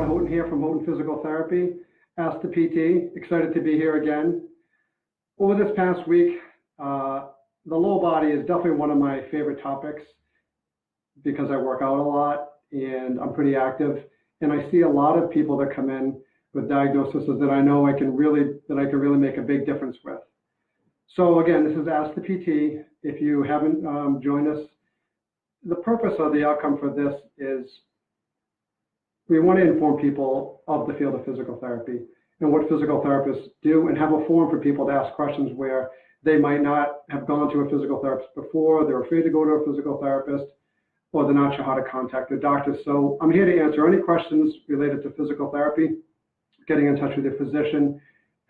Houghton here from Houghton Physical Therapy. Ask the PT, excited to be here again. Over this past week, the lower body is definitely one of my favorite topics because I work out a lot and I'm pretty active. And I see a lot of people that come in with diagnoses that I know I can really make a big difference with. So again, this is Ask the PT. If you haven't joined us, the purpose of the outcome for this is we want to inform people of the field of physical therapy and what physical therapists do, and have a forum for people to ask questions where they might not have gone to a physical therapist before, they're afraid to go to a physical therapist, or they're not sure how to contact their doctor. So I'm here to answer any questions related to physical therapy, getting in touch with your physician,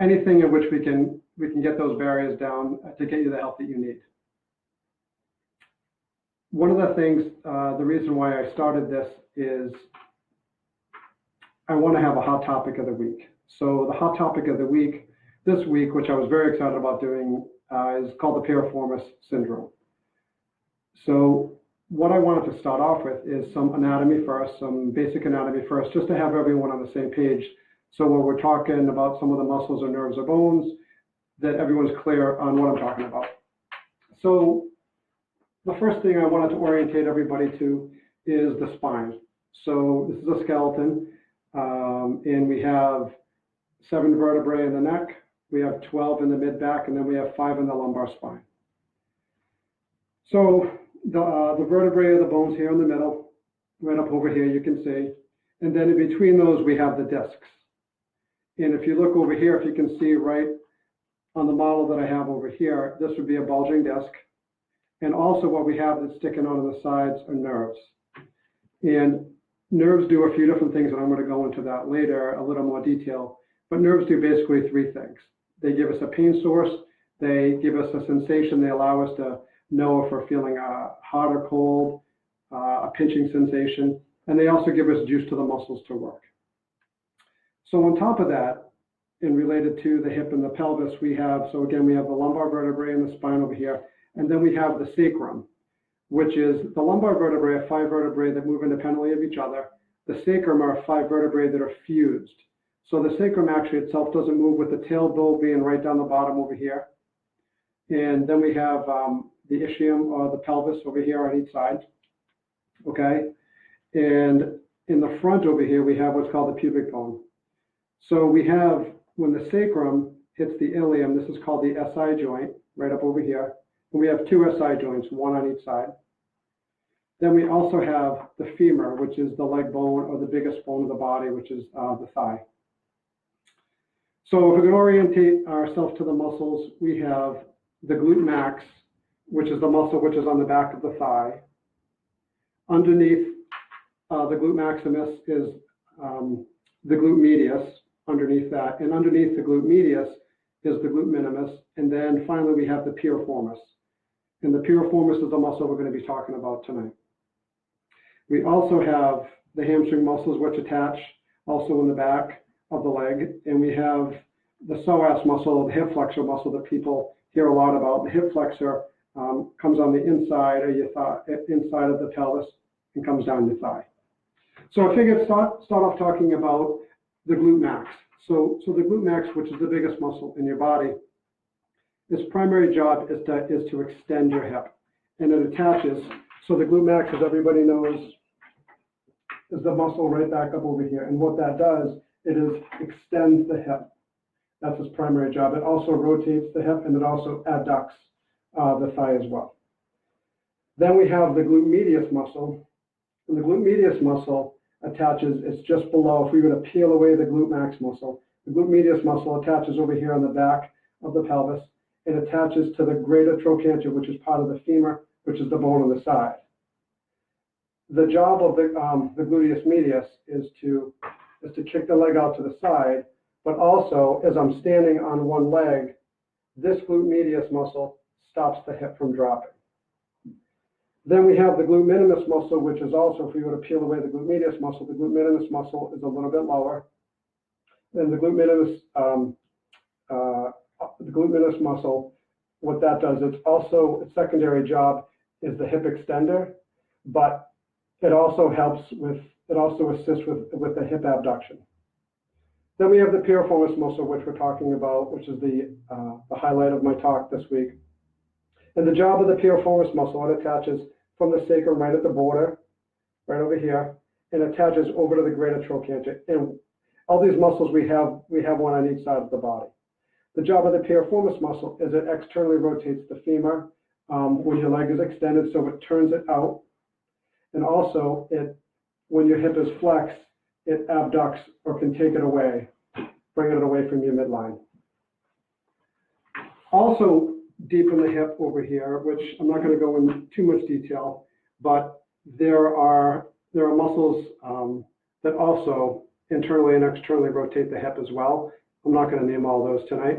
anything in which we can get those barriers down to get you the help that you need. One of the things, the reason why I started this is I want to have a hot topic of the week. So the hot topic of the week this week, which I was very excited about doing, is called the Piriformis Syndrome. So what I wanted to start off with is some anatomy first, some basic anatomy first, just to have everyone on the same page. So when we're talking about some of the muscles or nerves or bones, that everyone's clear on what I'm talking about. So the first thing I wanted to orientate everybody to is the spine. So this is a skeleton, and we have 7 vertebrae in the neck, we have 12 in the mid-back, and then we have 5 in the lumbar spine. So the vertebrae are the bones here in the middle, right up over here you can see, and then in between those we have the discs. And if you look over here, if you can see right on the model that I have over here, this would be a bulging disc. And also what we have that's sticking out on the sides are nerves. And nerves do a few different things, and I'm going to go into that later, a little more detail. But nerves do basically 3 things. They give us a pain source, they give us a sensation, they allow us to know if we're feeling hot or cold, a pinching sensation, and they also give us juice to the muscles to work. So on top of that, and related to the hip and the pelvis, we have, so again, we have the lumbar vertebrae and the spine over here, and then we have the sacrum, which is the lumbar vertebrae are 5 vertebrae that move independently of each other. The sacrum are 5 vertebrae that are fused. So the sacrum actually itself doesn't move, with the tailbone being right down the bottom over here. And then we have the ischium, or the pelvis, over here on each side. Okay. And in the front over here, we have what's called the pubic bone. So we have, when the sacrum hits the ilium, this is called the SI joint, right up over here. And we have 2 SI joints, 1 on each side. Then we also have the femur, which is the leg bone, or the biggest bone of the body, which is the thigh. So if we can orientate ourselves to the muscles, we have the glute max, which is the muscle which is on the back of the thigh. Underneath the glute maximus is the glute medius, underneath that. And underneath the glute medius is the glute minimus. And then finally we have the piriformis. And the piriformis is the muscle we're going to be talking about tonight. We also have the hamstring muscles, which attach also in the back of the leg. And we have the psoas muscle, the hip flexor muscle that people hear a lot about. The hip flexor comes on the inside of your thigh, inside of the pelvis, and comes down your thigh. So I figured start off talking about the glute max. So the glute max, which is the biggest muscle in your body, its primary job is to extend your hip, and it attaches. So the glute max, as everybody knows, is the muscle right back up over here. And what that does, it is extends the hip. That's its primary job. It also rotates the hip, and it also adducts the thigh as well. Then we have the glute medius muscle. And the glute medius muscle attaches, it's just below. If we were to peel away the glute max muscle, the glute medius muscle attaches over here on the back of the pelvis. It attaches to the greater trochanter, which is part of the femur, which is the bone on the side. The job of the gluteus medius is to kick the leg out to the side, but also, as I'm standing on one leg, this glute medius muscle stops the hip from dropping. Then we have the glute minimus muscle, which is also, if we were to peel away the glute medius muscle, the glute minimus muscle is a little bit lower. Then the glute minimus muscle, what that does, it's also, its secondary job is the hip extender, but it also helps with It also assists with the hip abduction. Then we have the piriformis muscle, which we're talking about, which is the highlight of my talk this week. And the job of the piriformis muscle, it attaches from the sacrum right at the border, right over here, and attaches over to the greater trochanter. And all these muscles, we have one on each side of the body. The job of the piriformis muscle is it externally rotates the femur when your leg is extended, so it turns it out. And also, when your hip is flexed, it abducts or can take it away, bring it away from your midline. Also, deep in the hip over here, which I'm not going to go into too much detail, but there are muscles that also internally and externally rotate the hip as well. I'm not going to name all those tonight.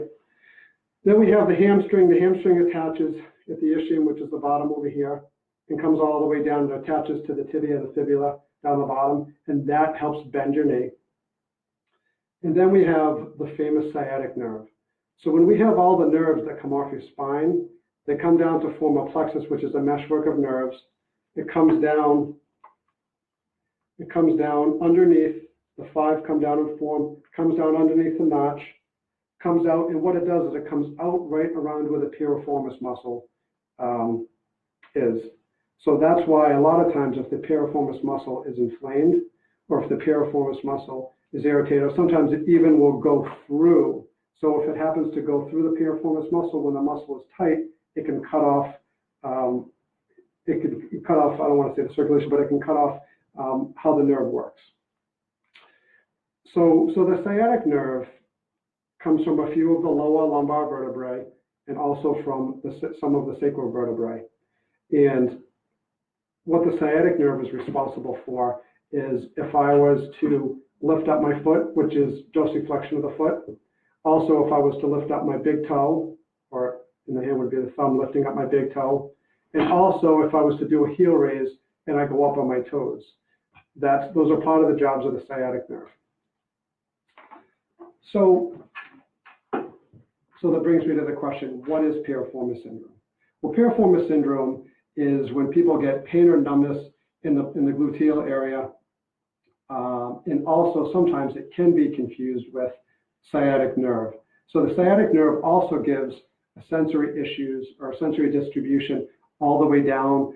Then we have the hamstring. The hamstring attaches at the ischium, which is the bottom over here, and comes all the way down and attaches to the tibia, the fibula, down the bottom, and that helps bend your knee. And then we have the famous sciatic nerve. So when we have all the nerves that come off your spine, they come down to form a plexus, which is a meshwork of nerves. It comes down underneath, the five come down and form, comes down underneath the notch, comes out, and what it does is it comes out right around where the piriformis muscle is. So that's why a lot of times if the piriformis muscle is inflamed, or if the piriformis muscle is irritated, or sometimes it even will go through. So if it happens to go through the piriformis muscle, when the muscle is tight, it can cut off, I don't want to say the circulation, but it can cut off how the nerve works. So the sciatic nerve comes from a few of the lower lumbar vertebrae and also from some of the sacral vertebrae. And what the sciatic nerve is responsible for is if I was to lift up my foot, which is dorsiflexion of the foot. Also, if I was to lift up my big toe, or in the hand would be the thumb lifting up my big toe. And also if I was to do a heel raise and I go up on my toes. Those are part of the jobs of the sciatic nerve. So that brings me to the question, what is piriformis syndrome? Well, piriformis syndrome is when people get pain or numbness in the gluteal area, and also sometimes it can be confused with sciatic nerve. So the sciatic nerve also gives sensory issues or sensory distribution all the way down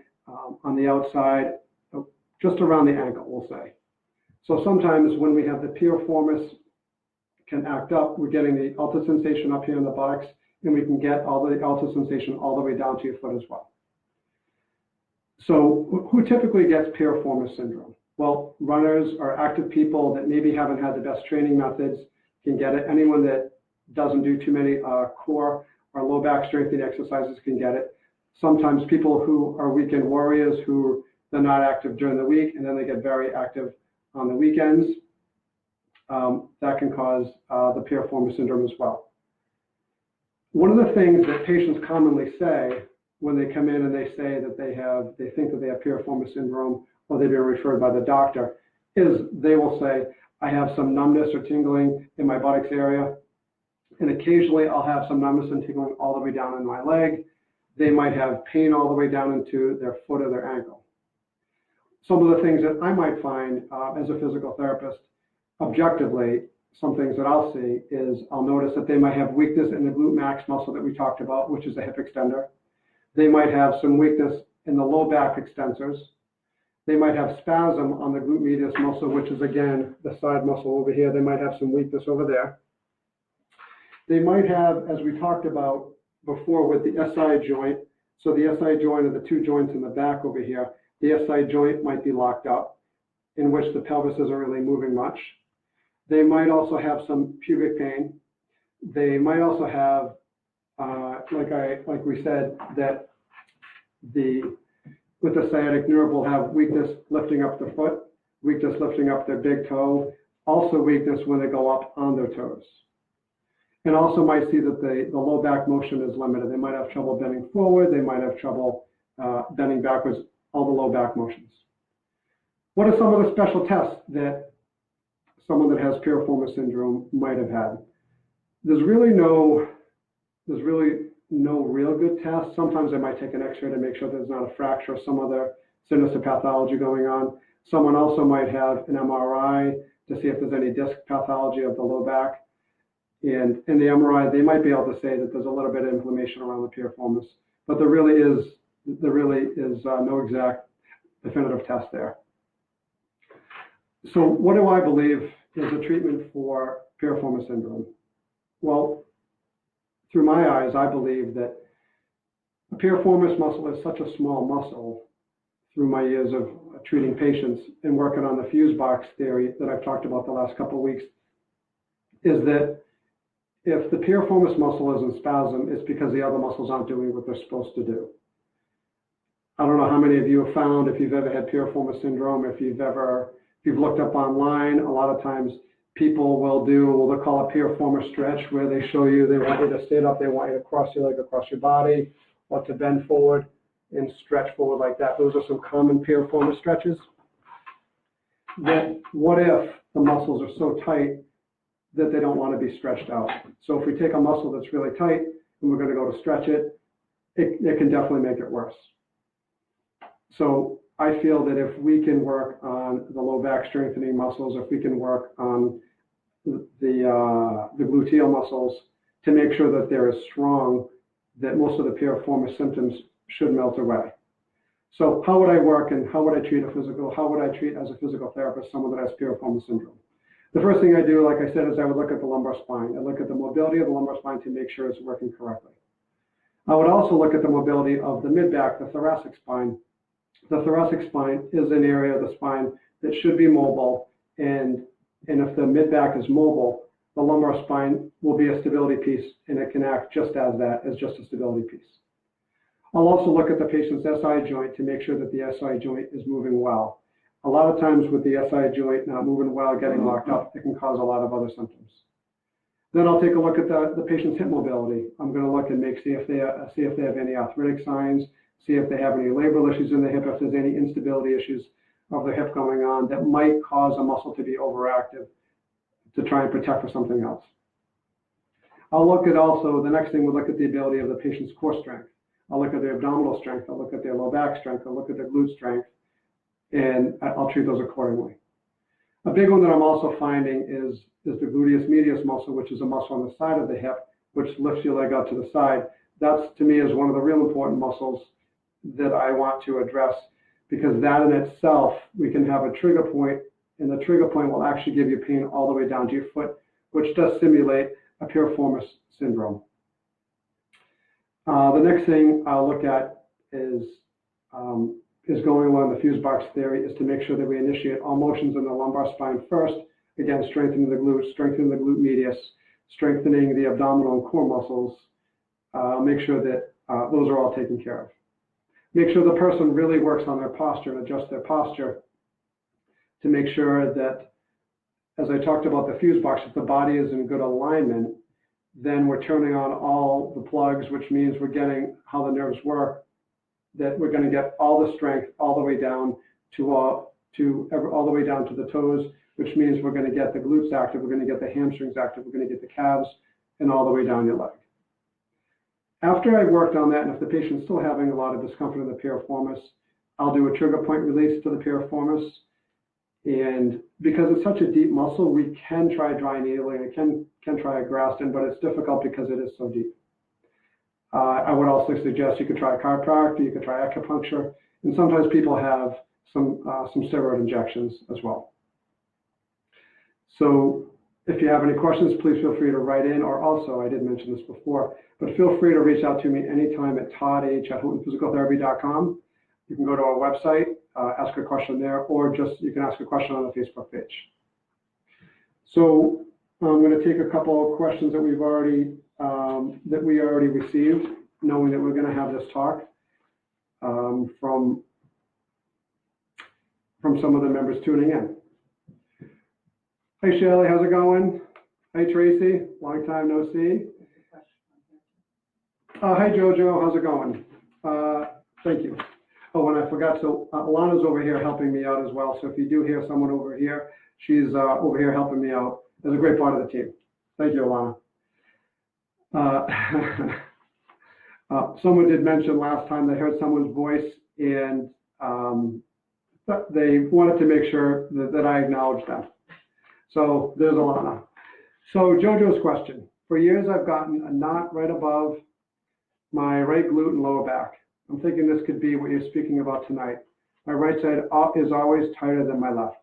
on the outside, just around the ankle, we'll say. So sometimes when we have the piriformis can act up, we're getting the ulcer sensation up here in the buttocks, and we can get all the ulcer sensation all the way down to your foot as well. So who typically gets piriformis syndrome? Well, runners or active people that maybe haven't had the best training methods can get it. Anyone that doesn't do too many core or low back strengthening exercises can get it. Sometimes people who are weekend warriors who they're not active during the week and then they get very active on the weekends, that can cause the piriformis syndrome as well. One of the things that patients commonly say when they come in and they say that they think that they have piriformis syndrome or they've been referred by the doctor is they will say, I have some numbness or tingling in my buttocks area, and occasionally I'll have some numbness and tingling all the way down in my leg. They might have pain all the way down into their foot or their ankle. Some of the things that I might find as a physical therapist, objectively, some things that I'll see is I'll notice that they might have weakness in the glute max muscle that we talked about, which is a hip extender. They might have some weakness in the low back extensors. They might have spasm on the glute medius muscle, which is, again, the side muscle over here. They might have some weakness over there. They might have, as we talked about before with the SI joint, so the SI joint are the two joints in the back over here. The SI joint might be locked up, in which the pelvis isn't really moving much. They might also have some pubic pain. They might also have, like we said, that with the sciatic nerve will have weakness lifting up the foot, weakness lifting up their big toe, also weakness when they go up on their toes. And also might see that the low back motion is limited. They might have trouble bending forward. They might have trouble bending backwards, all the low back motions. What are some of the special tests that someone that has piriformis syndrome might have had? There's really no real good test. Sometimes they might take an x-ray to make sure there's not a fracture or some other sinister pathology going on. Someone also might have an MRI to see if there's any disc pathology of the low back. And in the MRI, they might be able to say that there's a little bit of inflammation around the piriformis, but there really is no exact definitive test there. So what do I believe is a treatment for Piriformis syndrome? Well, through my eyes, I believe that the piriformis muscle is such a small muscle through my years of treating patients and working on the fuse box theory that I've talked about the last couple of weeks, is that if the piriformis muscle is in spasm, it's because the other muscles aren't doing what they're supposed to do. I don't know how many of you have found, if you've ever had Piriformis syndrome, if you've looked up online, a lot of times people will do what they call a piriformis stretch, where they show you, they want you to stand up, they want you to cross your leg across your body, or to bend forward and stretch forward like that. Those are some common piriformis stretches. That what if the muscles are so tight that they don't want to be stretched out? So if we take a muscle that's really tight and we're going to go to stretch it, it can definitely make it worse. So I feel that if we can work on the low back strengthening muscles, if we can work on the gluteal muscles to make sure that they're as strong, that most of the piriformis symptoms should melt away. So how would I work and how would I treat how would I treat as a physical therapist someone that has Piriformis syndrome? The first thing I do, like I said, is I would look at the lumbar spine. I look at the mobility of the lumbar spine to make sure it's working correctly. I would also look at the mobility of the mid-back, the thoracic spine. The thoracic spine is an area of the spine that should be mobile, and if the mid-back is mobile, the lumbar spine will be a stability piece, and it can act just as that, as just a stability piece. I'll also look at the patient's SI joint to make sure that the SI joint is moving well. A lot of times with the SI joint not moving well, getting locked up, it can cause a lot of other symptoms. Then I'll take a look at the patient's hip mobility. I'm going to look and see if they have any arthritic signs, see if they have any labral issues in the hip, if there's any instability issues of the hip going on that might cause a muscle to be overactive to try and protect for something else. I'll look at also, the next thing, we'll look at the ability of the patient's core strength. I'll look at their abdominal strength, I'll look at their low back strength, I'll look at their glute strength, and I'll treat those accordingly. A big one that I'm also finding is the gluteus medius muscle, which is a muscle on the side of the hip, which lifts your leg out to the side. That's, to me, is one of the real important muscles that I want to address, because that in itself, we can have a trigger point, and the trigger point will actually give you pain all the way down to your foot, which does simulate a Piriformis syndrome. The next thing I'll look at is going along the fuse box theory, is to make sure that we initiate all motions in the lumbar spine first. Again, strengthening the glutes, strengthening the glute medius, strengthening the abdominal and core muscles. Make sure that those are all taken care of. Make sure the person really works on their posture and adjusts their posture to make sure that, as I talked about the fuse box, if the body is in good alignment, then we're turning on all the plugs, which means we're getting how the nerves work, that we're going to get all the strength all the way down all the way down to the toes, which means we're going to get the glutes active, we're going to get the hamstrings active, we're going to get the calves, and all the way down your leg. After I've worked on that, and if the patient's still having a lot of discomfort in the piriformis, I'll do a trigger point release to the piriformis. And because it's such a deep muscle, we can try dry needling, and can try a Graston, but it's difficult because it is so deep. I would also suggest you could try a chiropractor, you could try acupuncture, and sometimes people have some steroid injections as well. So if you have any questions, please feel free to write in, or also, I did mention this before, but feel free to reach out to me anytime at todd@houghtonphysicaltherapy.com. You can go to our website, ask a question there, or just you can ask a question on the Facebook page. So I'm going to take a couple of questions that we already received, knowing that we're going to have this talk from some of the members tuning in. Hey Shelley, how's it going? Hey Tracy, long time no see. Hi Jojo, how's it going? Thank you. Oh, and I forgot, so Alana's over here helping me out as well. So if you do hear someone over here, she's over here helping me out as a great part of the team. Thank you, Alana. Someone did mention last time they heard someone's voice, and but they wanted to make sure that I acknowledged them. So there's a lot now. So JoJo's question. For years, I've gotten a knot right above my right glute and lower back. I'm thinking this could be what you're speaking about tonight. My right side is always tighter than my left.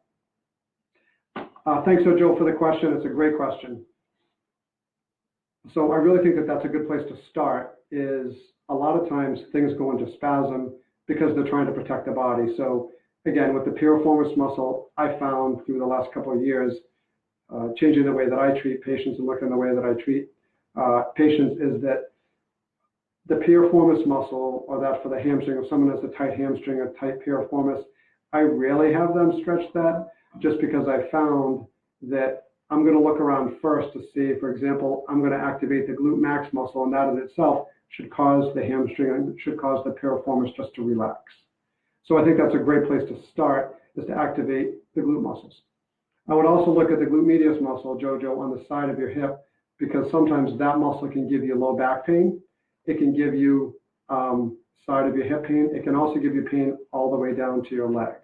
Thanks, JoJo, for the question. It's a great question. So I really think that that's a good place to start. Is a lot of times things go into spasm because they're trying to protect the body. So again, with the piriformis muscle, I found through the last couple of years, changing the way that I treat patients and looking at the way that I treat patients, is that the piriformis muscle, or that for the hamstring, if someone has a tight hamstring or tight piriformis, I rarely have them stretch that, just because I found that I'm going to look around first to see, for example, I'm going to activate the glute max muscle, and that in itself should cause the hamstring and should cause the piriformis just to relax. So I think that's a great place to start, is to activate the glute muscles. I would also look at the glute medius muscle, JoJo, on the side of your hip, because sometimes that muscle can give you low back pain. It can give you side of your hip pain. It can also give you pain all the way down to your leg.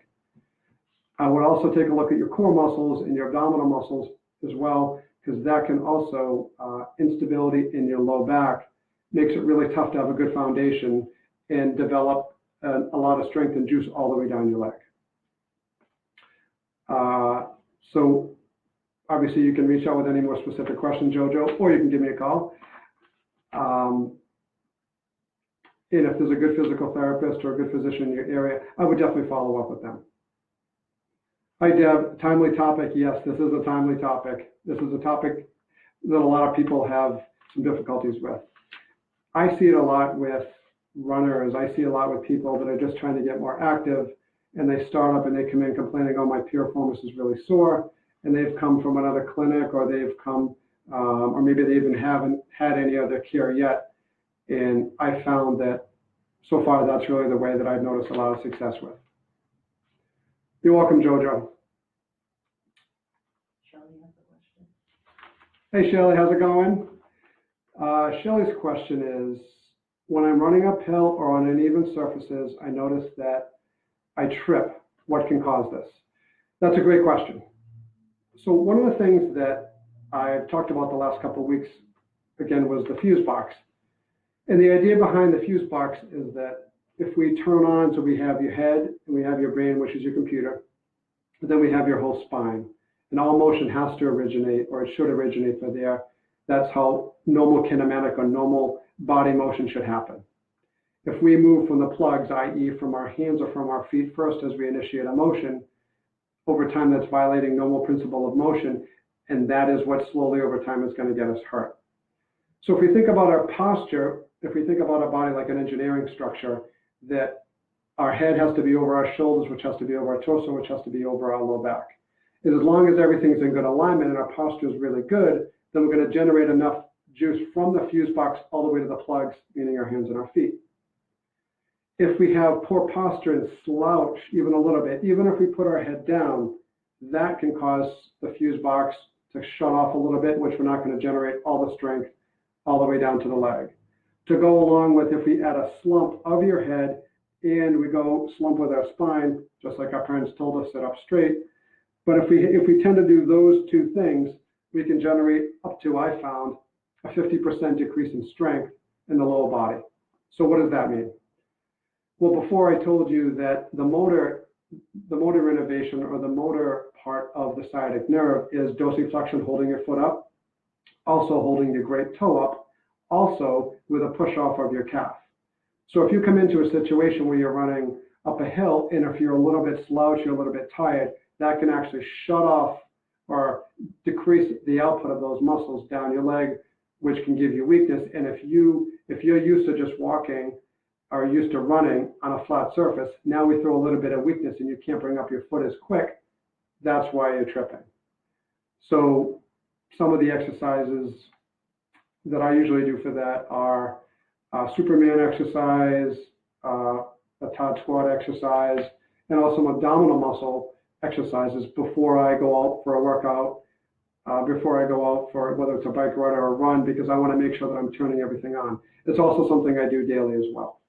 I would also take a look at your core muscles and your abdominal muscles as well, because that can also, instability in your low back makes it really tough to have a good foundation and develop a lot of strength and juice all the way down your leg. So obviously you can reach out with any more specific questions, JoJo, or you can give me a call. And if there's a good physical therapist or a good physician in your area, I would definitely follow up with them. Hi, Deb. Timely topic. Yes, this is a timely topic. This is a topic that a lot of people have some difficulties with. I see it a lot with runners. I see a lot with people that are just trying to get more active, and they start up and they come in complaining, oh, my piriformis is really sore, and they've come from another clinic, or they've come, or maybe they even haven't had any other care yet. And I found that so far that's really the way that I've noticed a lot of success with. You're welcome, JoJo. Shelley has a question. Hey, Shelley, how's it going? Shelley's question is, when I'm running uphill or on uneven surfaces, I notice that I trip. What can cause this? That's a great question. So one of the things that I've talked about the last couple of weeks, again, was the fuse box. And the idea behind the fuse box is that if we turn on, so we have your head and we have your brain, which is your computer, but then we have your whole spine. And all motion has to originate, or it should originate from there. That's how normal kinematic or normal body motion should happen. If we move from the plugs, i.e. from our hands or from our feet first as we initiate a motion, over time that's violating normal principle of motion, and that is what slowly over time is going to get us hurt. So if we think about our posture, if we think about our body like an engineering structure, that our head has to be over our shoulders, which has to be over our torso, which has to be over our low back. And as long as everything's in good alignment and our posture is really good, then we're going to generate enough juice from the fuse box all the way to the plugs, meaning our hands and our feet. If we have poor posture and slouch even a little bit, even if we put our head down, that can cause the fuse box to shut off a little bit, which we're not going to generate all the strength all the way down to the leg. To go along with, if we add a slump of your head and we go slump with our spine, just like our parents told us, sit up straight. But if we tend to do those two things, we can generate up to, I found, a 50% decrease in strength in the lower body. So what does that mean? Well, before I told you that the motor innervation, or the motor part of the sciatic nerve, is dorsiflexion, holding your foot up, also holding your great toe up, also with a push off of your calf. So if you come into a situation where you're running up a hill, and if you're a little bit slouched, you're a little bit tired, that can actually shut off or decrease the output of those muscles down your leg, which can give you weakness. And if you're used to just walking or used to running on a flat surface, now we throw a little bit of weakness and you can't bring up your foot as quick. That's why you're tripping. So some of the exercises that I usually do for that are Superman exercise, a Todd squat exercise, and also abdominal muscle exercises before I go out for a workout, before I go out for whether it's a bike ride or a run, because I want to make sure that I'm turning everything on. It's also something I do daily as well.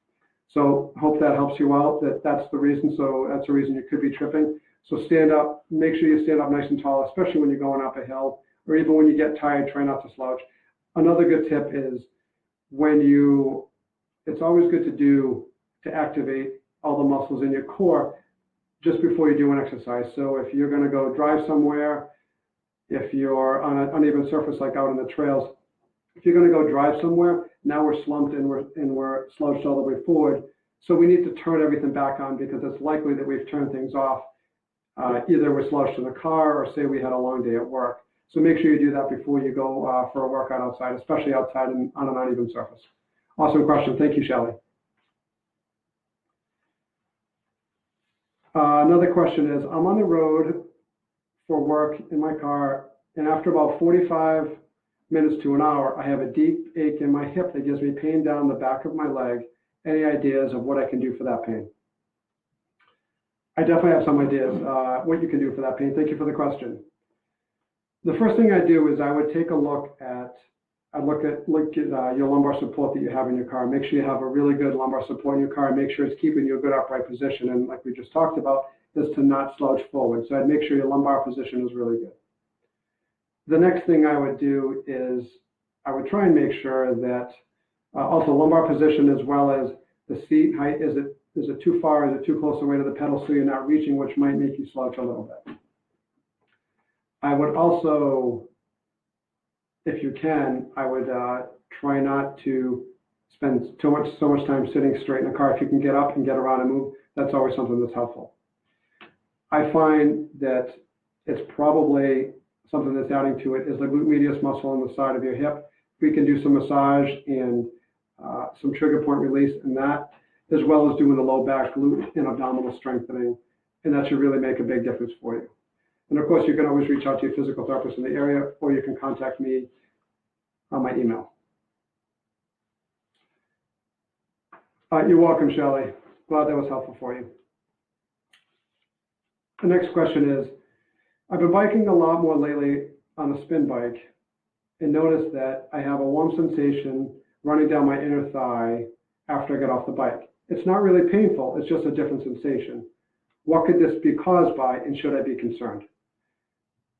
So hope that helps you out, that's the reason. So that's the reason you could be tripping. So stand up, make sure you stand up nice and tall, especially when you're going up a hill, or even when you get tired, try not to slouch. Another good tip is it's always good to activate all the muscles in your core just before you do an exercise. So if you're going to go drive somewhere, if you're on an uneven surface like out in the trails, if you're going to go drive somewhere, now we're slumped and we're slouched all the way forward. So we need to turn everything back on because it's likely that we've turned things off. Either we're slouched in the car or say we had a long day at work. So make sure you do that before you go for a workout outside, especially outside on an uneven surface. Awesome question. Thank you, Shelley. Another question is, I'm on the road for work in my car, and after about 45 minutes to an hour, I have a deep ache in my hip that gives me pain down the back of my leg. Any ideas of what I can do for that pain? I definitely have some ideas what you can do for that pain. Thank you for the question. The first thing I do is I would take a look at your lumbar support that you have in your car. Make sure you have a really good lumbar support in your car. Make sure it's keeping you a good upright position. And like we just talked about, is to not slouch forward. So I'd make sure your lumbar position is really good. The next thing I would do is I would try and make sure that also lumbar position as well as the seat height. Is it too far? Is it too close away to the pedal so you're not reaching, which might make you slouch a little bit. I would also, if you can, I would try not to spend so much time sitting straight in the car. If you can get up and get around and move, that's always something that's helpful. I find that it's probably something that's adding to it is the glute medius muscle on the side of your hip. We can do some massage and some trigger point release in that, as well as doing the low back, glute, and abdominal strengthening, and that should really make a big difference for you. And of course, you can always reach out to your physical therapist in the area, or you can contact me on my email. You're welcome, Shelley. Glad that was helpful for you. The next question is, I've been biking a lot more lately on a spin bike and noticed that I have a warm sensation running down my inner thigh after I get off the bike. It's not really painful, it's just a different sensation. What could this be caused by, and should I be concerned?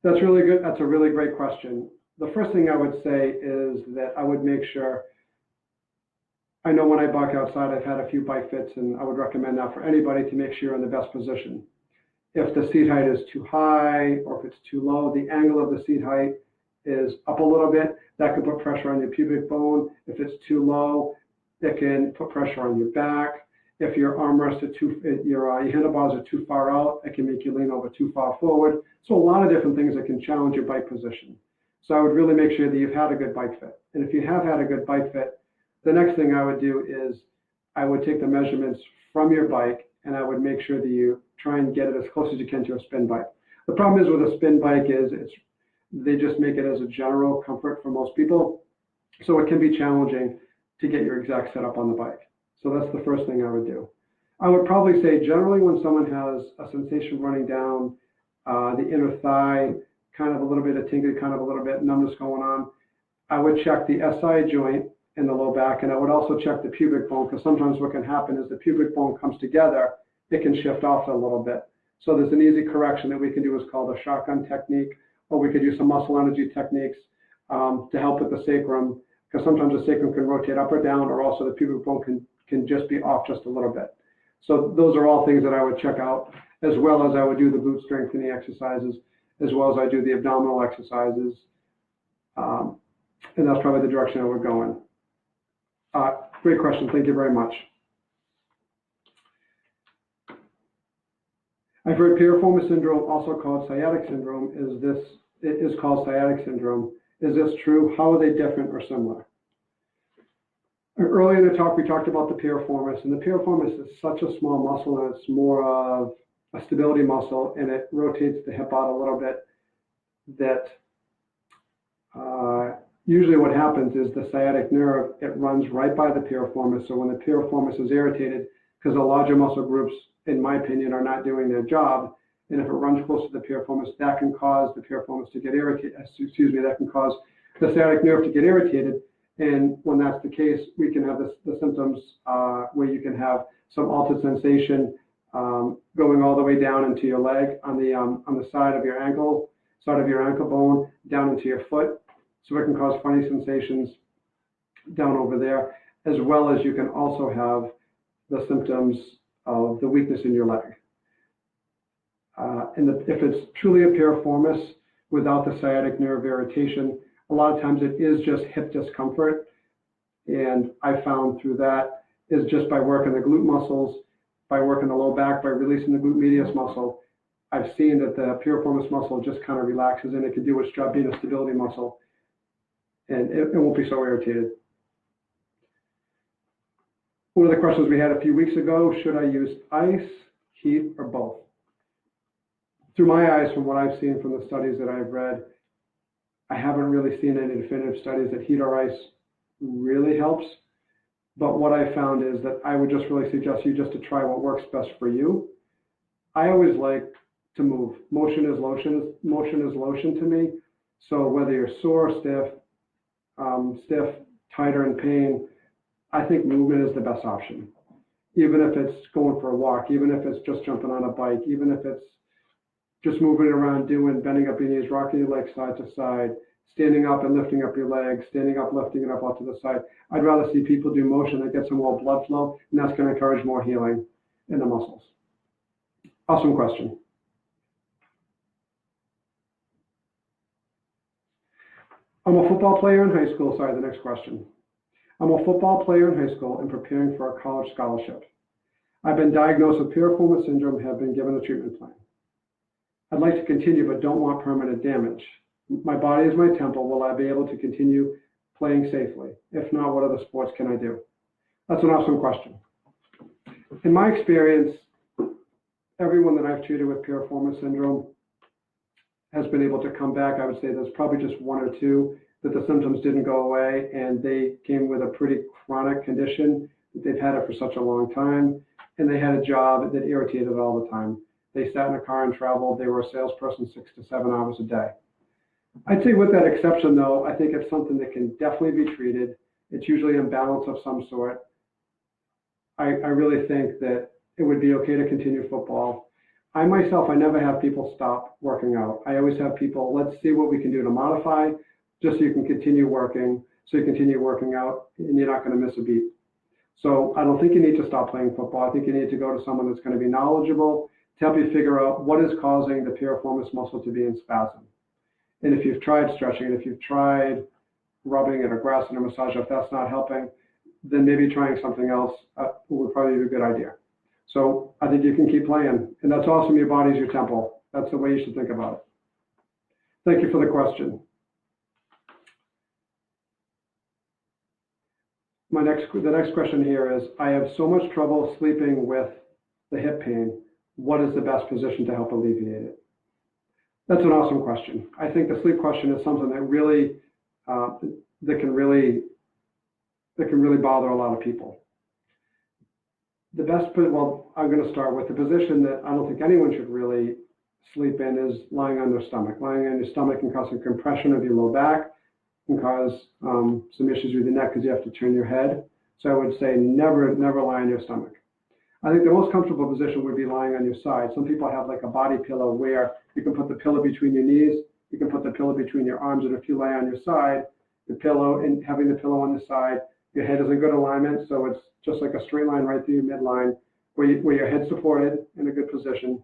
That's really good. That's a really great question. The first thing I would say is that I would make sure, I know when I bike outside, I've had a few bike fits, and I would recommend that for anybody to make sure you're in the best position. If the seat height is too high or if it's too low, the angle of the seat height is up a little bit. That could put pressure on your pubic bone. If it's too low, it can put pressure on your back. If your armrest are your handlebars are too far out, it can make you lean over too far forward. So a lot of different things that can challenge your bike position. So I would really make sure that you've had a good bike fit. And if you have had a good bike fit, the next thing I would do is I would take the measurements from your bike and I would make sure that you try and get it as close as you can to a spin bike. The problem is with a spin bike is they just make it as a general comfort for most people. So it can be challenging to get your exact setup on the bike. So that's the first thing I would do. I would probably say generally when someone has a sensation running down the inner thigh, kind of a little bit of tingling, kind of a little bit of numbness going on, I would check the SI joint in the low back, and I would also check the pubic bone, because sometimes what can happen is the pubic bone comes together, it can shift off a little bit. So there's an easy correction that we can do, is called a shotgun technique, or we could use some muscle energy techniques to help with the sacrum, because sometimes the sacrum can rotate up or down, or also the pubic bone can just be off just a little bit. So those are all things that I would check out, as well as I would do the glute strengthening exercises, as well as I do the abdominal exercises. And that's probably the direction I would go in. Great question. Thank you very much. I've heard Piriformis Syndrome, also called sciatic syndrome, is called sciatic syndrome. Is this true? How are they different or similar? Earlier in the talk, we talked about the piriformis, and the piriformis is such a small muscle, and it's more of a stability muscle, and it rotates the hip out a little bit. That usually what happens is the sciatic nerve, it runs right by the piriformis. So when the piriformis is irritated, because the larger muscle groups, in my opinion, are not doing their job, and if it runs close to the piriformis, that can cause the piriformis to get irritated. That can cause the sciatic nerve to get irritated, And when that's the case, we can have the symptoms where you can have some altered sensation going all the way down into your leg on the side of your ankle bone, down into your foot. So it can cause funny sensations down over there, as well as you can also have the symptoms of the weakness in your leg. If it's truly a piriformis without the sciatic nerve irritation, a lot of times it is just hip discomfort. And I found through that is just by working the glute muscles, by working the low back, by releasing the glute medius muscle, I've seen that the piriformis muscle just kind of relaxes and it can do its job being a stability muscle. And it won't be so irritated. One of the questions we had a few weeks ago, should I use ice, heat, or both? Through my eyes, from what I've seen from the studies that I've read, I haven't really seen any definitive studies that heat or ice really helps. But what I found is that I would just really suggest you just to try what works best for you. I always like to move. Motion is lotion to me. So whether you're sore, stiff, tighter, in pain, I think movement is the best option. Even if it's going for a walk, even if it's just jumping on a bike, even if it's just moving around, bending up your knees, rocking your legs side to side, standing up and lifting up your legs, standing up, lifting it up out to the side. I'd rather see people do motion that gets some more blood flow, and that's going to encourage more healing in the muscles. Awesome question. I'm a football player in high school. Sorry, the next question. I'm a football player in high school and preparing for a college scholarship. I've been diagnosed with Piriformis Syndrome and have been given a treatment plan. I'd like to continue, but don't want permanent damage. My body is my temple. Will I be able to continue playing safely? If not, what other sports can I do? That's an awesome question. In my experience, everyone that I've treated with Piriformis Syndrome has been able to come back. I would say there's probably just one or two that the symptoms didn't go away and they came with a pretty chronic condition that they've had it for such a long time, and they had a job that irritated all the time. They sat in a car and traveled. They were a salesperson 6 to 7 hours a day. I'd say with that exception, though, I think it's something that can definitely be treated. It's usually imbalance of some sort. I really think that it would be okay to continue football. I myself, I never have people stop working out. I always have people, let's see what we can do to modify, just so you can continue working, so you continue working out, and you're not going to miss a beat. So I don't think you need to stop playing football. I think you need to go to someone that's going to be knowledgeable to help you figure out what is causing the piriformis muscle to be in spasm. And if you've tried stretching, if you've tried rubbing it or grasping or massage, if that's not helping, then maybe trying something else would probably be a good idea. So I think you can keep playing. And that's awesome. Your body's your temple. That's the way you should think about it. Thank you for the question. The next question here is, I have so much trouble sleeping with the hip pain. What is the best position to help alleviate it? That's an awesome question. I think the sleep question is something that really, that can really bother a lot of people. The best, well, I'm going to start with the position that I don't think anyone should really sleep in is lying on their stomach. Lying on your stomach can cause some compression of your low back, can cause some issues with your neck because you have to turn your head. So I would say never lie on your stomach. I think the most comfortable position would be lying on your side. Some people have like a body pillow where you can put the pillow between your knees, you can put the pillow between your arms, and if you lay on your side, the pillow, and having the pillow on the side, your head is in good alignment, so it's just like a straight line right through your midline, where your head's supported in a good position,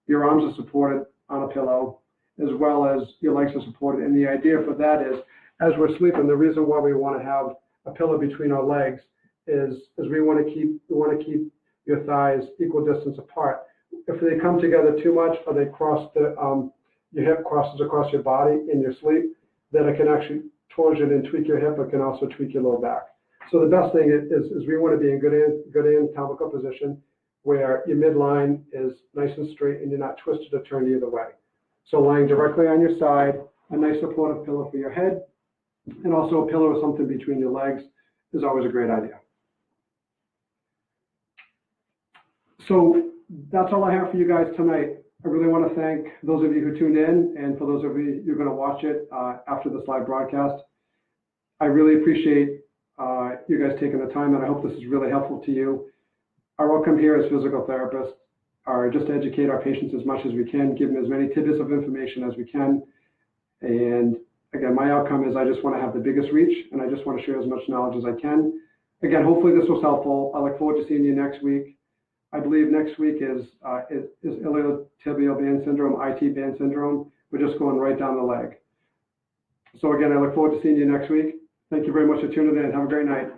your arms are supported on a pillow, as well as your legs are supported. And the idea for that is, as we're sleeping, the reason why we want to have a pillow between our legs is we want to keep your thighs equal distance apart. If they come together too much, or they cross your hip crosses across your body in your sleep, then it can actually torsion and tweak your hip. It can also tweak your low back. So the best thing is we want to be in good anatomical position where your midline is nice and straight and you're not twisted or turned either way. So lying directly on your side, a nice supportive pillow for your head, and also a pillow or something between your legs is always a great idea. So that's all I have for you guys tonight. I really want to thank those of you who tuned in, and for those of you who are going to watch it after this live broadcast. I really appreciate you guys taking the time, and I hope this is really helpful to you. Our outcome here as physical therapists are just to educate our patients as much as we can, give them as many tidbits of information as we can. And again, my outcome is I just want to have the biggest reach, and I just want to share as much knowledge as I can. Again, hopefully this was helpful. I look forward to seeing you next week. I believe next week is iliotibial band syndrome, IT band syndrome. We're just going right down the leg. So again, I look forward to seeing you next week. Thank you very much for tuning in. Have a great night.